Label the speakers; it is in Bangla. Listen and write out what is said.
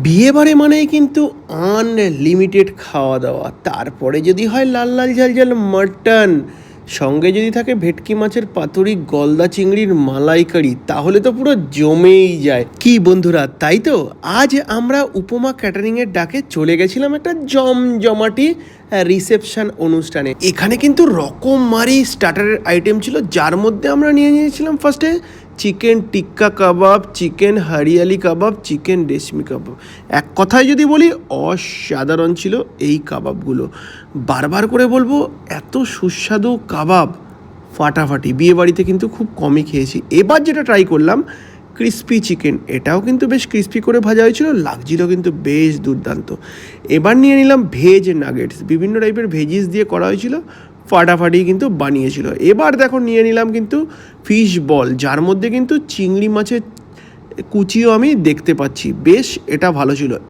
Speaker 1: বিয়ে বাড়ি মানেই কিন্তু আনলিমিটেড খাওয়া দাওয়া, তারপরে যদি হয় লাল লাল ঝাল ঝাল মাটন, সঙ্গে যদি থাকে ভেটকি মাছের পাতুরি, গলদা চিংড়ির মালাইকারি, তাহলে তো পুরো জমেই যায়। কি বন্ধুরা, তাই তো আজ আমরা উপমা ক্যাটারিংয়ের ডাকে চলে গেছিলাম একটা জমজমাটি রিসেপশন অনুষ্ঠানে। এখানে কিন্তু রকমারি স্টার্টারের আইটেম ছিল, যার মধ্যে আমরা নিয়ে নিয়েছিলাম ফার্স্টে চিকেন টিক্কা কাবাব, চিকেন হরিয়ালি কাবাব, চিকেন রেশমি কাবাব। এক কথায় যদি বলি অসাধারণ ছিল এই কাবাবগুলো। বারবার করে বলবো, এত সুস্বাদু কাবাব ফাটাফাটি। বিয়ে বাড়িতে কিন্তু খুব কমই খেয়েছি। এবার যেটা ট্রাই করলাম ক্রিস্পি চিকেন, এটাও কিন্তু বেশ ক্রিস্পি করে ভাজা হয়েছিল, লাগছিল কিন্তু বেশ দুর্দান্ত। এবার নিয়ে নিলাম ভেজ নাগেটস, বিভিন্ন টাইপের ভেজিস দিয়ে করা হয়েছিল, ফাটাফাটি কিন্তু বানিয়েছিল। এবার দেখো নিয়ে নিলাম কিন্তু ফিশ বল, যার মধ্যে কিন্তু চিংড়ি মাছের কুচিও আমি দেখতে পাচ্ছি, বেশ এটা ভালো ছিল।